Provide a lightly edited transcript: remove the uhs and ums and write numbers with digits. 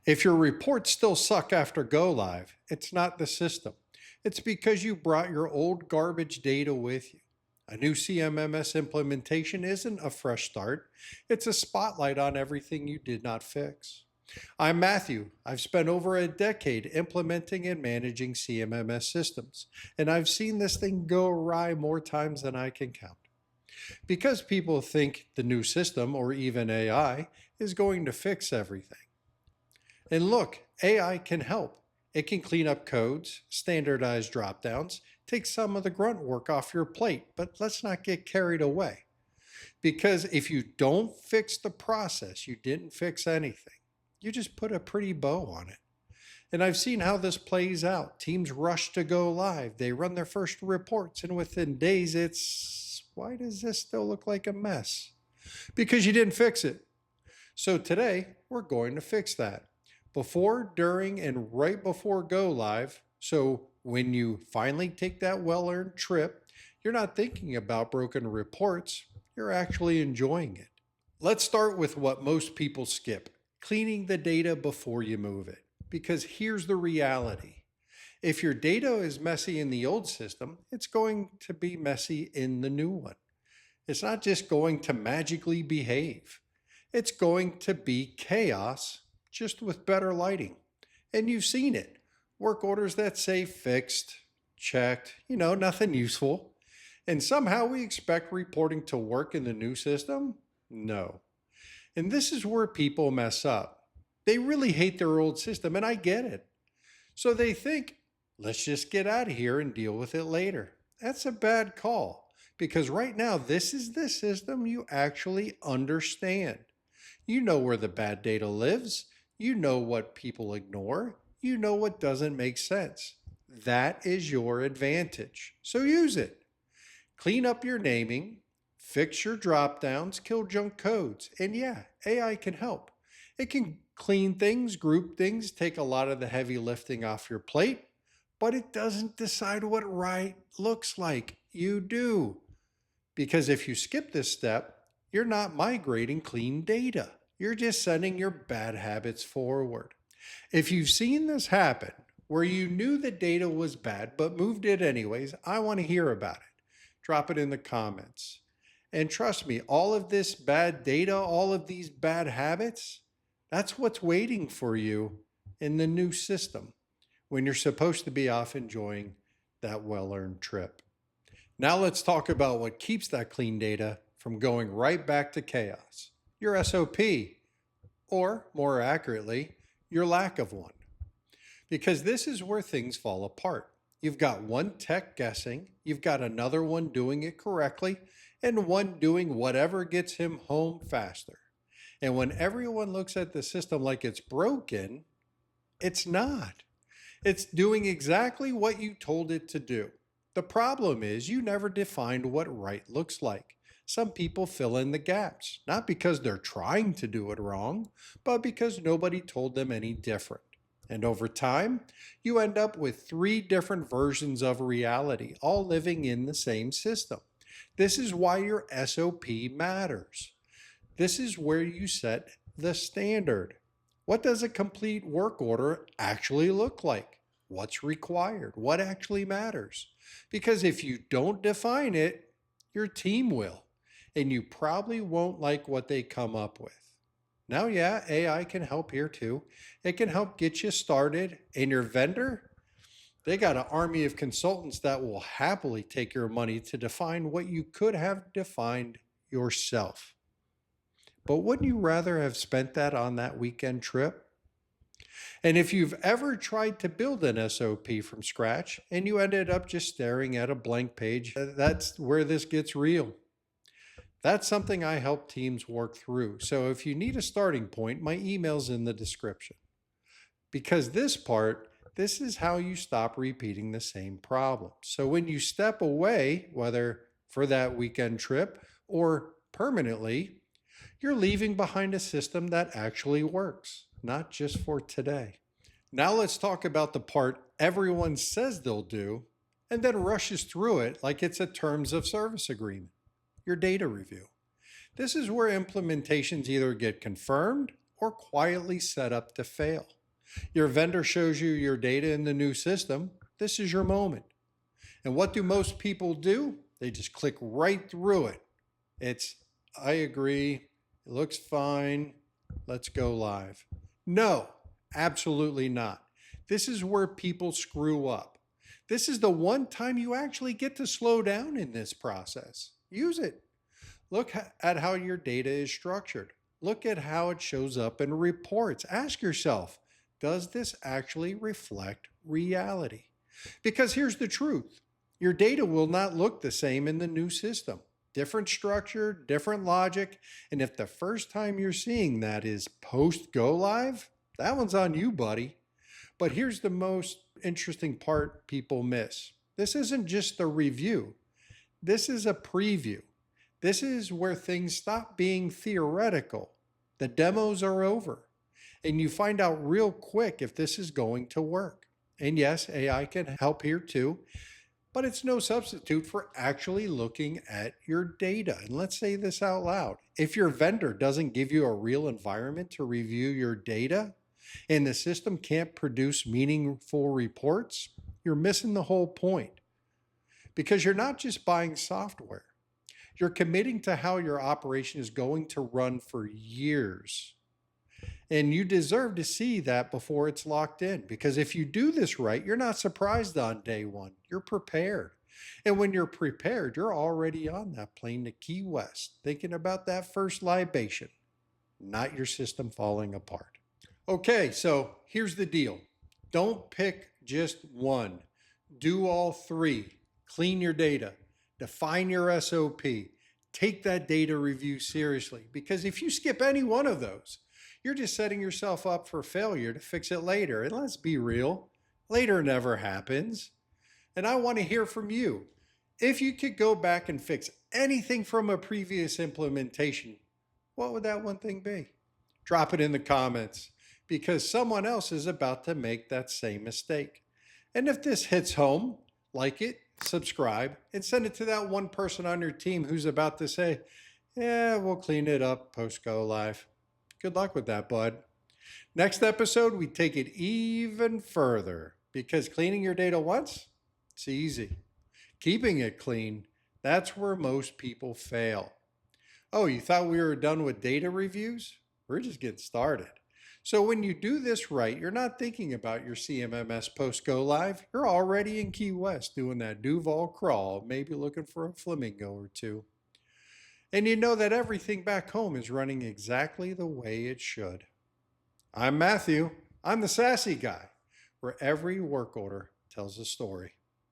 If your reports still suck after go live, it's not the system. It's because you brought your old garbage data with you. A new CMMS implementation isn't a fresh start, it's a spotlight on everything you did not fix. I'm Matthew. I've spent over a decade implementing and managing CMMS systems, and I've seen this thing go awry more times than I can count. Because people think the new system, or even AI, is going to fix everything. And look, AI can help. It can clean up codes, standardize dropdowns, take some of the grunt work off your plate, but let's not get carried away. Because if you don't fix the process, you didn't fix anything. You just put a pretty bow on it. And I've seen how this plays out. Teams rush to go live. They run their first reports, and within days, why does this still look like a mess? Because you didn't fix it. So today, we're going to fix that. Before, during, and right before go live, so when you finally take that well-earned trip, you're not thinking about broken reports, you're actually enjoying it. Let's start with what most people skip, cleaning the data before you move it. Because here's the reality. If your data is messy in the old system, it's going to be messy in the new one. It's not just going to magically behave. It's going to be chaos, just with better lighting. And you've seen it. Work orders that say fixed, checked, nothing useful. And somehow we expect reporting to work in the new system? No. And this is where people mess up. They really hate their old system, and I get it. So they think, let's just get out of here and deal with it later. That's a bad call, because right now this is the system you actually understand. You know where the bad data lives. You know what people ignore. You know what doesn't make sense. That is your advantage. So use it. Clean up your naming, fix your dropdowns, kill junk codes. And yeah, AI can help. It can clean things, group things, take a lot of the heavy lifting off your plate, but it doesn't decide what right looks like. You do. Because if you skip this step, you're not migrating clean data. You're just sending your bad habits forward. If you've seen this happen, where you knew the data was bad but moved it anyways, I want to hear about it. Drop it in the comments. And trust me, all of this bad data, all of these bad habits, that's what's waiting for you in the new system when you're supposed to be off enjoying that well-earned trip. Now let's talk about what keeps that clean data from going right back to chaos. Your SOP, or more accurately, your lack of one. Because this is where things fall apart. You've got one tech guessing, you've got another one doing it correctly, and one doing whatever gets him home faster. And when everyone looks at the system like it's broken, it's not. It's doing exactly what you told it to do. The problem is you never defined what right looks like. Some people fill in the gaps, not because they're trying to do it wrong, but because nobody told them any different. And over time, you end up with 3 different versions of reality, all living in the same system. This is why your SOP matters. This is where you set the standard. What does a complete work order actually look like? What's required? What actually matters? Because if you don't define it, your team will. And you probably won't like what they come up with. Now, yeah, AI can help here too. It can help get you started. And your vendor, they got an army of consultants that will happily take your money to define what you could have defined yourself. But wouldn't you rather have spent that on that weekend trip? And if you've ever tried to build an SOP from scratch and you ended up just staring at a blank page, that's where this gets real. That's something I help teams work through. So if you need a starting point, my email's in the description. Because this is how you stop repeating the same problem. So when you step away, whether for that weekend trip or permanently, you're leaving behind a system that actually works, not just for today. Now let's talk about the part everyone says they'll do and then rushes through it like it's a terms of service agreement. Your data review. This is where implementations either get confirmed or quietly set up to fail. Your vendor shows you your data in the new system. This is your moment. And what do most people do? They just click right through it. It's, I agree, it looks fine, let's go live. No, absolutely not. This is where people screw up. This is the one time you actually get to slow down in this process. Use it. Look at how your data is structured. Look at how it shows up in reports. Ask yourself, does this actually reflect reality? Because here's the truth. Your data will not look the same in the new system. Different structure, different logic. And if the first time you're seeing that is post go live, that one's on you, buddy. But here's the most interesting part people miss. This isn't just a review. This is a preview. This is where things stop being theoretical. The demos are over. And you find out real quick if this is going to work. And yes, AI can help here too, but it's no substitute for actually looking at your data. And let's say this out loud. If your vendor doesn't give you a real environment to review your data and the system can't produce meaningful reports, you're missing the whole point. Because you're not just buying software. You're committing to how your operation is going to run for years. And you deserve to see that before it's locked in. Because if you do this right, you're not surprised on day one. You're prepared. And when you're prepared, you're already on that plane to Key West, thinking about that first libation, not your system falling apart. Okay, so here's the deal. Don't pick just one. Do all three. Clean your data. Define your SOP. Take that data review seriously. Because if you skip any one of those, you're just setting yourself up for failure to fix it later. And let's be real, later never happens. And I want to hear from you. If you could go back and fix anything from a previous implementation, what would that one thing be? Drop it in the comments because someone else is about to make that same mistake. And if this hits home, like it, subscribe, and send it to that one person on your team who's about to say, yeah, we'll clean it up post go live. Good luck with that, bud. Next episode, we take it even further because cleaning your data once, it's easy. Keeping it clean, that's where most people fail. Oh, you thought we were done with data reviews? We're just getting started. So when you do this right, you're not thinking about your CMMS post go live. You're already in Key West doing that Duval crawl, maybe looking for a flamingo or two. And you know that everything back home is running exactly the way it should. I'm Matthew. I'm the sassy guy, where every work order tells a story.